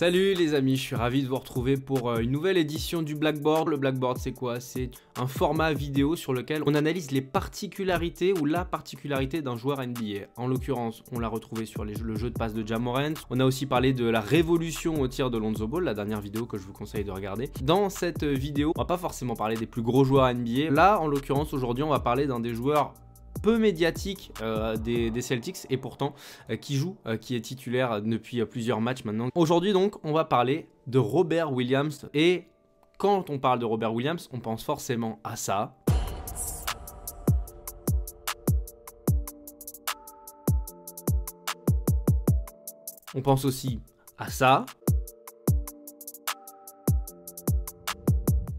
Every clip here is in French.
Salut les amis, je suis ravi de vous retrouver pour une nouvelle édition du Blackboard. Le Blackboard c'est quoi? C'est un format vidéo sur lequel on analyse les particularités ou la particularité d'un joueur NBA. En l'occurrence, on l'a retrouvé sur le jeu de passe de Ja Morant. On a aussi parlé de la révolution au tir de Lonzo Ball, la dernière vidéo que je vous conseille de regarder. Dans cette vidéo, on va pas forcément parler des plus gros joueurs NBA. Là, en l'occurrence, aujourd'hui, on va parler d'un des joueurs peu médiatique des Celtics et pourtant qui joue, qui est titulaire depuis plusieurs matchs maintenant. Aujourd'hui donc on va parler de Robert Williams et quand on parle de Robert Williams on pense forcément à ça. On pense aussi à ça.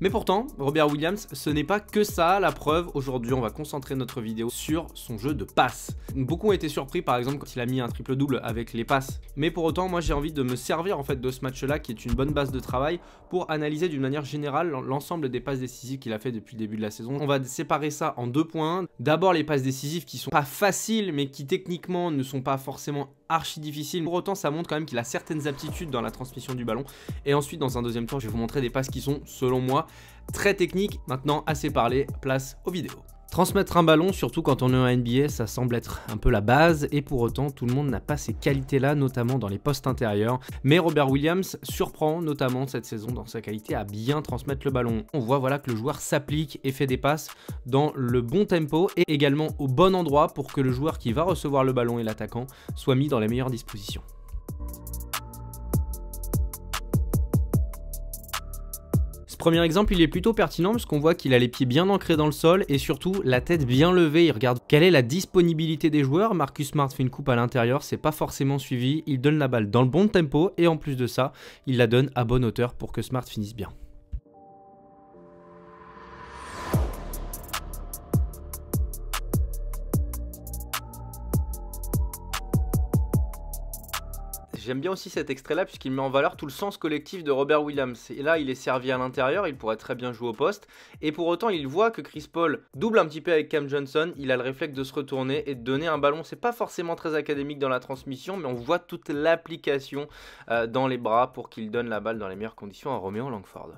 Mais pourtant, Robert Williams, ce n'est pas que ça, la preuve. Aujourd'hui, on va concentrer notre vidéo sur son jeu de passe. Beaucoup ont été surpris, par exemple, quand il a mis un triple-double avec les passes. Mais pour autant, moi, j'ai envie de me servir en fait de ce match-là, qui est une bonne base de travail, pour analyser d'une manière générale l'ensemble des passes décisives qu'il a fait depuis le début de la saison. On va séparer ça en deux points. D'abord, les passes décisives qui sont pas faciles, mais qui techniquement ne sont pas forcément archi difficiles. Pour autant, ça montre quand même qu'il a certaines aptitudes dans la transmission du ballon. Et ensuite, dans un deuxième temps, je vais vous montrer des passes qui sont, selon moi, très techniques. Maintenant, assez parlé, place aux vidéos. Transmettre un ballon, surtout quand on est en NBA, ça semble être un peu la base et pour autant, tout le monde n'a pas ces qualités-là, notamment dans les postes intérieurs. Mais Robert Williams surprend notamment cette saison dans sa qualité à bien transmettre le ballon. On voit voilà que le joueur s'applique et fait des passes dans le bon tempo et également au bon endroit pour que le joueur qui va recevoir le ballon et l'attaquant soit mis dans les meilleures dispositions. Premier exemple, il est plutôt pertinent parce qu'on voit qu'il a les pieds bien ancrés dans le sol et surtout la tête bien levée. Il regarde quelle est la disponibilité des joueurs. Marcus Smart fait une coupe à l'intérieur, c'est pas forcément suivi. Il donne la balle dans le bon tempo et en plus de ça, il la donne à bonne hauteur pour que Smart finisse bien. J'aime bien aussi cet extrait-là puisqu'il met en valeur tout le sens collectif de Robert Williams. Et là, il est servi à l'intérieur, il pourrait très bien jouer au poste. Et pour autant, il voit que Chris Paul double un petit peu avec Cam Johnson. Il a le réflexe de se retourner et de donner un ballon. C'est pas forcément très académique dans la transmission, mais on voit toute l'application dans les bras pour qu'il donne la balle dans les meilleures conditions à Romeo Langford.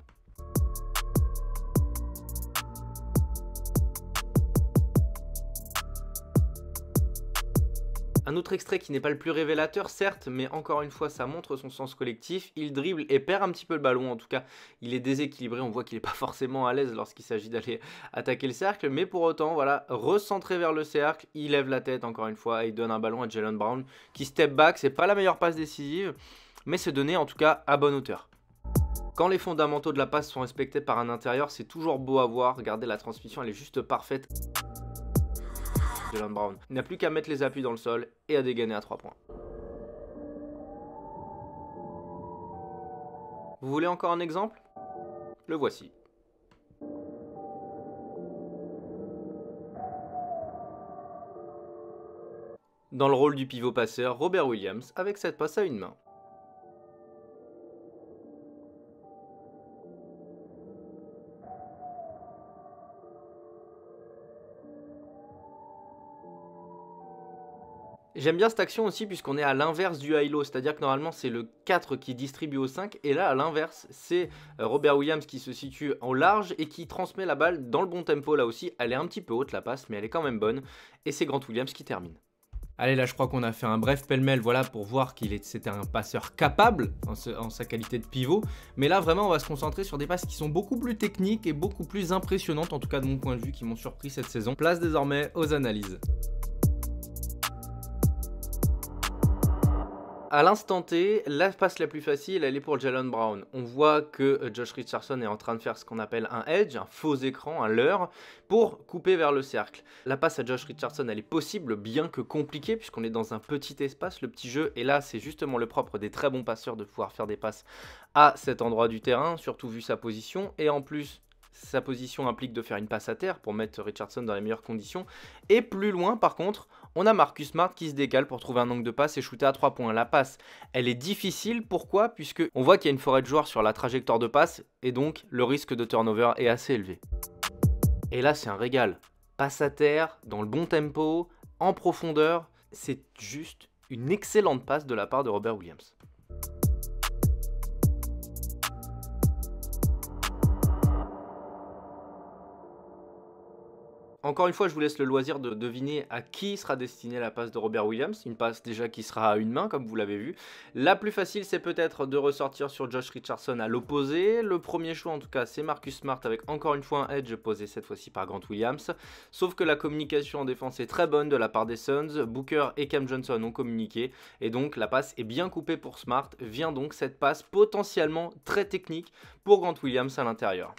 Un autre extrait qui n'est pas le plus révélateur, certes, mais encore une fois, ça montre son sens collectif. Il dribble et perd un petit peu le ballon, en tout cas, il est déséquilibré. On voit qu'il n'est pas forcément à l'aise lorsqu'il s'agit d'aller attaquer le cercle, mais pour autant, voilà, recentré vers le cercle, il lève la tête encore une fois et il donne un ballon à Jaylen Brown qui step back. C'est pas la meilleure passe décisive, mais c'est donné en tout cas à bonne hauteur. Quand les fondamentaux de la passe sont respectés par un intérieur, c'est toujours beau à voir. Regardez, la transmission, elle est juste parfaite. Jaylen Brown. Il n'a plus qu'à mettre les appuis dans le sol et à dégainer à 3 points. Vous voulez encore un exemple? Le voici. Dans le rôle du pivot passeur, Robert Williams avec cette passe à une main. J'aime bien cette action aussi puisqu'on est à l'inverse du high-low, c'est-à-dire que normalement c'est le 4 qui distribue au 5 et là à l'inverse c'est Robert Williams qui se situe en large et qui transmet la balle dans le bon tempo là aussi. Elle est un petit peu haute la passe mais elle est quand même bonne et c'est Grant Williams qui termine. Allez, là je crois qu'on a fait un bref pêle-mêle voilà, pour voir c'était un passeur capable en sa qualité de pivot. Mais là vraiment on va se concentrer sur des passes qui sont beaucoup plus techniques et beaucoup plus impressionnantes, en tout cas de mon point de vue, qui m'ont surpris cette saison. Place désormais aux analyses. À l'instant T, la passe la plus facile, elle est pour Jaylen Brown. On voit que Josh Richardson est en train de faire ce qu'on appelle un edge, un faux écran, un leurre, pour couper vers le cercle. La passe à Josh Richardson, elle est possible, bien que compliquée, puisqu'on est dans un petit espace, le petit jeu. Et là, c'est justement le propre des très bons passeurs de pouvoir faire des passes à cet endroit du terrain, surtout vu sa position. Et en plus, sa position implique de faire une passe à terre pour mettre Richardson dans les meilleures conditions. Et plus loin, par contre, on a Marcus Smart qui se décale pour trouver un angle de passe et shooter à 3 points. La passe, elle est difficile. Pourquoi? Puisque on voit qu'il y a une forêt de joueurs sur la trajectoire de passe et donc le risque de turnover est assez élevé. Et là, c'est un régal. Passe à terre, dans le bon tempo, en profondeur. C'est juste une excellente passe de la part de Robert Williams. Encore une fois, je vous laisse le loisir de deviner à qui sera destinée la passe de Robert Williams. Une passe déjà qui sera à une main, comme vous l'avez vu. La plus facile, c'est peut-être de ressortir sur Josh Richardson à l'opposé. Le premier choix, en tout cas, c'est Marcus Smart avec encore une fois un edge posé cette fois-ci par Grant Williams. Sauf que la communication en défense est très bonne de la part des Suns. Booker et Cam Johnson ont communiqué. Et donc, la passe est bien coupée pour Smart. Vient donc cette passe potentiellement très technique pour Grant Williams à l'intérieur.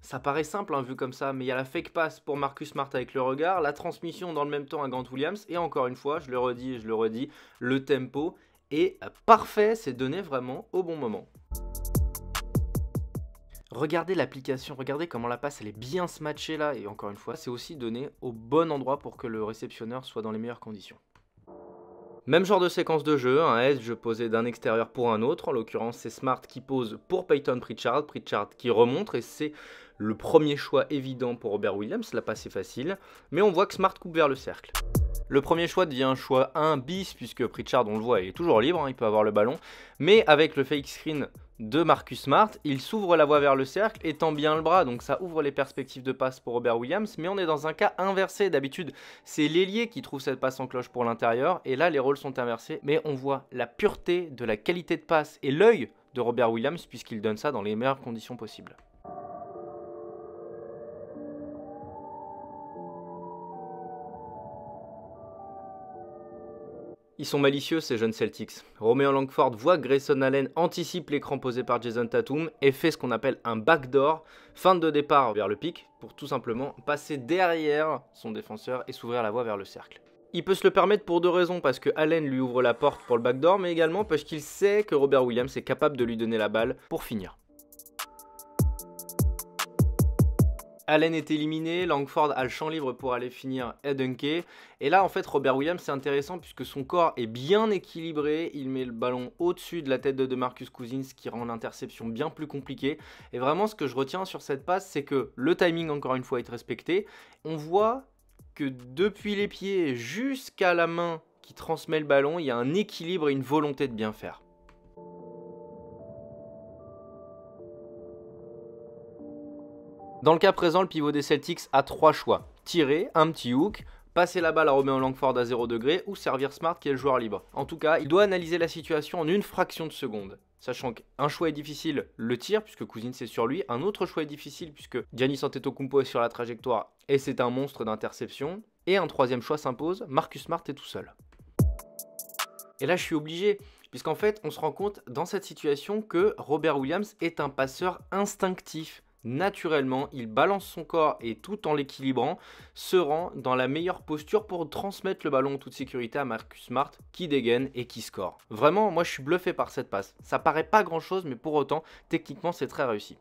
Ça paraît simple vu comme ça, mais il y a la fake pass pour Marcus Smart avec le regard, la transmission dans le même temps à Grant Williams, et encore une fois, je le redis et je le redis, le tempo est parfait, c'est donné vraiment au bon moment. Regardez l'application, regardez comment la passe elle est bien smatchée là, et encore une fois, c'est aussi donné au bon endroit pour que le réceptionneur soit dans les meilleures conditions. Même genre de séquence de jeu, un edge posé d'un extérieur pour un autre, en l'occurrence c'est Smart qui pose pour Peyton Pritchard, Pritchard qui remonte et c'est le premier choix évident pour Robert Williams, la passe est facile, mais on voit que Smart coupe vers le cercle. Le premier choix devient un choix 1 bis puisque Pritchard, on le voit, il est toujours libre, il peut avoir le ballon, mais avec le fake screen de Marcus Smart, il s'ouvre la voie vers le cercle, étend bien le bras, donc ça ouvre les perspectives de passe pour Robert Williams, mais on est dans un cas inversé. D'habitude, c'est l'ailier qui trouve cette passe en cloche pour l'intérieur, et là les rôles sont inversés, mais on voit la pureté de la qualité de passe et l'œil de Robert Williams puisqu'il donne ça dans les meilleures conditions possibles. Ils sont malicieux ces jeunes Celtics. Romeo Langford voit que Grayson Allen anticipe l'écran posé par Jason Tatum et fait ce qu'on appelle un backdoor, fin de départ vers le pic, pour tout simplement passer derrière son défenseur et s'ouvrir la voie vers le cercle. Il peut se le permettre pour deux raisons, parce que Allen lui ouvre la porte pour le backdoor, mais également parce qu'il sait que Robert Williams est capable de lui donner la balle pour finir. Allen est éliminé, Langford a le champ libre pour aller finir et dunker. Et là, en fait, Robert Williams, c'est intéressant puisque son corps est bien équilibré. Il met le ballon au-dessus de la tête de DeMarcus Cousins, ce qui rend l'interception bien plus compliquée. Et vraiment, ce que je retiens sur cette passe, c'est que le timing, encore une fois, est respecté. On voit que depuis les pieds jusqu'à la main qui transmet le ballon, il y a un équilibre et une volonté de bien faire. Dans le cas présent, le pivot des Celtics a trois choix. Tirer, un petit hook, passer la balle à Romeo Langford à 0 degré ou servir Smart qui est le joueur libre. En tout cas, il doit analyser la situation en une fraction de seconde. Sachant qu'un choix est difficile, le tir, puisque Cousins est sur lui. Un autre choix est difficile, puisque Giannis Antetokounmpo est sur la trajectoire et c'est un monstre d'interception. Et un troisième choix s'impose, Marcus Smart est tout seul. Et là, je suis obligé, puisqu'en fait, on se rend compte dans cette situation que Robert Williams est un passeur instinctif. Naturellement, il balance son corps et tout en l'équilibrant, se rend dans la meilleure posture pour transmettre le ballon en toute sécurité à Marcus Smart qui dégaine et qui score. Vraiment, moi je suis bluffé par cette passe. Ça paraît pas grand chose, mais pour autant, techniquement c'est très réussi.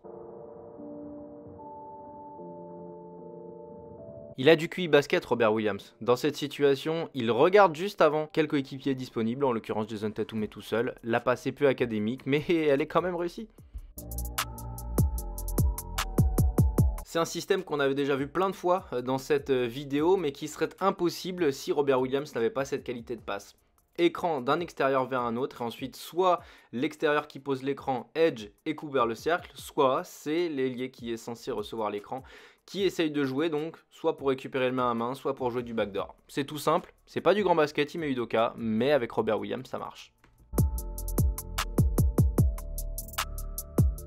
Il a du QI basket Robert Williams. Dans cette situation, il regarde juste avant quel coéquipier disponible, en l'occurrence Jason Tatum est tout seul. La passe est peu académique, mais elle est quand même réussie. C'est un système qu'on avait déjà vu plein de fois dans cette vidéo, mais qui serait impossible si Robert Williams n'avait pas cette qualité de passe. Écran d'un extérieur vers un autre, et ensuite soit l'extérieur qui pose l'écran, edge et coupe vers le cercle, soit c'est l'ailier qui est censé recevoir l'écran, qui essaye de jouer donc, soit pour récupérer le main à main, soit pour jouer du backdoor. C'est tout simple, c'est pas du grand basket, Ime Udoka, mais avec Robert Williams ça marche.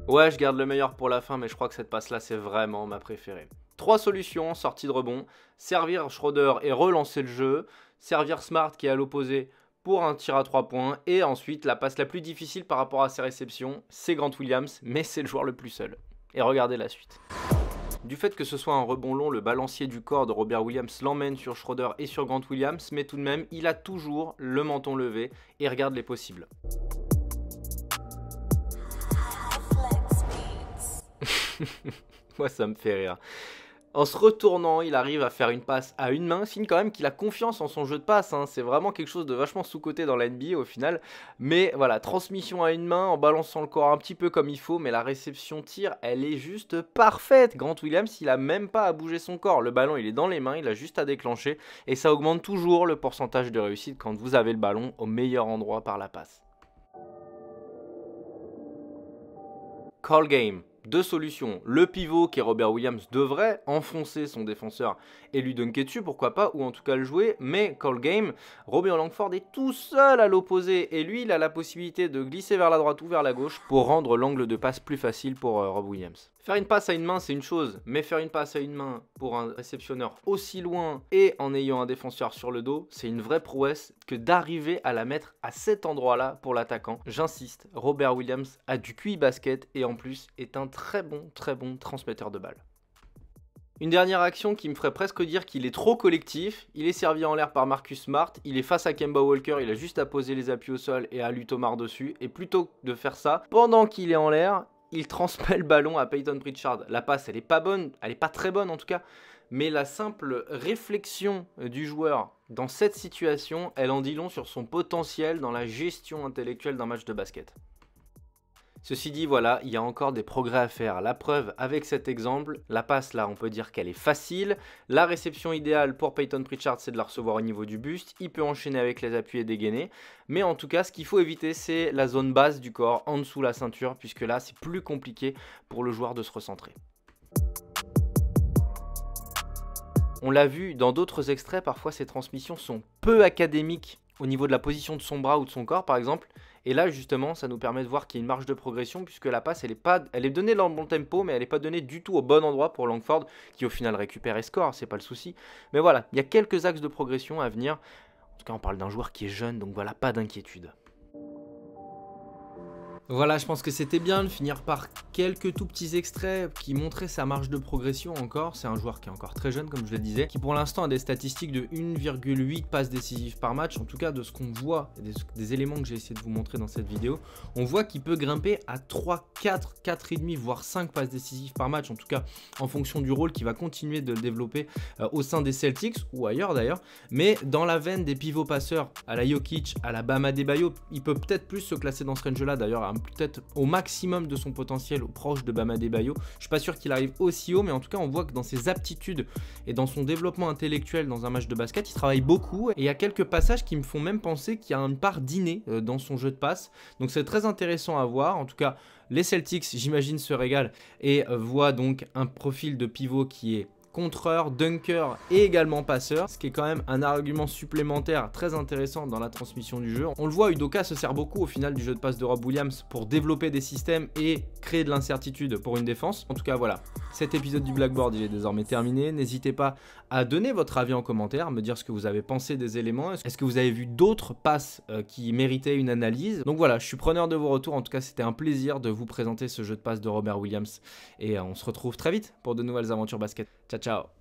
Ouais, je garde le meilleur pour la fin, mais je crois que cette passe-là, c'est vraiment ma préférée. Trois solutions, sortie de rebond, servir Schroeder et relancer le jeu, servir Smart qui est à l'opposé pour un tir à 3 points, et ensuite la passe la plus difficile par rapport à ses réceptions, c'est Grant Williams, mais c'est le joueur le plus seul. Et regardez la suite. Du fait que ce soit un rebond long, le balancier du corps de Robert Williams l'emmène sur Schroeder et sur Grant Williams, mais tout de même, il a toujours le menton levé et regarde les possibles. Moi ça me fait rire. En se retournant, il arrive à faire une passe à une main, signe quand même qu'il a confiance en son jeu de passe, hein. C'est vraiment quelque chose de vachement sous-coté dans la NBA au final. Mais voilà, transmission à une main en balançant le corps un petit peu comme il faut, mais la réception tir, elle est juste parfaite. Grant Williams, il a même pas à bouger son corps, le ballon il est dans les mains, il a juste à déclencher et ça augmente toujours le pourcentage de réussite quand vous avez le ballon au meilleur endroit par la passe. Call game. deux solutions. Le pivot qui est Robert Williams devrait enfoncer son défenseur et lui dunker dessus, pourquoi pas, ou en tout cas le jouer, mais call game, Robin Langford est tout seul à l'opposé et lui il a la possibilité de glisser vers la droite ou vers la gauche pour rendre l'angle de passe plus facile pour Rob Williams. Faire une passe à une main c'est une chose, mais faire une passe à une main pour un réceptionneur aussi loin et en ayant un défenseur sur le dos, c'est une vraie prouesse que d'arriver à la mettre à cet endroit-là pour l'attaquant. J'insiste, Robert Williams a du QI basket et en plus est un très bon transmetteur de balles. Une dernière action qui me ferait presque dire qu'il est trop collectif, il est servi en l'air par Marcus Smart, il est face à Kemba Walker, il a juste à poser les appuis au sol et à lui Thomas dessus, et plutôt que de faire ça, pendant qu'il est en l'air, il transmet le ballon à Peyton Pritchard. La passe elle est pas bonne, elle est pas très bonne en tout cas, mais la simple réflexion du joueur dans cette situation, elle en dit long sur son potentiel dans la gestion intellectuelle d'un match de basket. Ceci dit, voilà, il y a encore des progrès à faire. La preuve avec cet exemple, la passe là, on peut dire qu'elle est facile. La réception idéale pour Peyton Pritchard, c'est de la recevoir au niveau du buste. Il peut enchaîner avec les appuis et dégainer. Mais en tout cas, ce qu'il faut éviter, c'est la zone basse du corps, en dessous la ceinture, puisque là, c'est plus compliqué pour le joueur de se recentrer. On l'a vu dans d'autres extraits, parfois ces transmissions sont peu académiques au niveau de la position de son bras ou de son corps par exemple. Et là justement ça nous permet de voir qu'il y a une marge de progression puisque la passe elle est donnée dans le bon tempo mais elle n'est pas donnée du tout au bon endroit pour Langford qui au final récupère et score, c'est pas le souci. Mais voilà, il y a quelques axes de progression à venir. En tout cas on parle d'un joueur qui est jeune donc voilà, pas d'inquiétude. Voilà, je pense que c'était bien de finir par quelques tout petits extraits qui montraient sa marge de progression encore. C'est un joueur qui est encore très jeune, comme je le disais, qui pour l'instant a des statistiques de 1,8 passes décisives par match. En tout cas, de ce qu'on voit, des éléments que j'ai essayé de vous montrer dans cette vidéo, on voit qu'il peut grimper à 3, 4, 4,5, voire 5 passes décisives par match. En tout cas, en fonction du rôle qu'il va continuer de le développer au sein des Celtics ou ailleurs d'ailleurs. Mais dans la veine des pivots passeurs à la Jokic, à la Bam Adebayo, il peut peut-être plus se classer dans ce range-là d'ailleurs, peut-être au maximum de son potentiel proche de Bam Adebayo. Je suis pas sûr qu'il arrive aussi haut, mais en tout cas on voit que dans ses aptitudes et dans son développement intellectuel dans un match de basket, il travaille beaucoup et il y a quelques passages qui me font même penser qu'il y a une part d'inné dans son jeu de passe. Donc c'est très intéressant à voir. En tout cas, les Celtics, j'imagine, se régalent et voient donc un profil de pivot qui est contreur, dunker et également passeur, ce qui est quand même un argument supplémentaire très intéressant dans la transmission du jeu. On le voit, Udoka se sert beaucoup au final du jeu de passe de Rob Williams pour développer des systèmes et créer de l'incertitude pour une défense. En tout cas voilà, cet épisode du Blackboard il est désormais terminé. N'hésitez pas à donner votre avis en commentaire, me dire ce que vous avez pensé des éléments. Est-ce que vous avez vu d'autres passes qui méritaient une analyse? Donc voilà, je suis preneur de vos retours. En tout cas, c'était un plaisir de vous présenter ce jeu de passe de Robert Williams et on se retrouve très vite pour de nouvelles aventures basket. Ciao, ciao.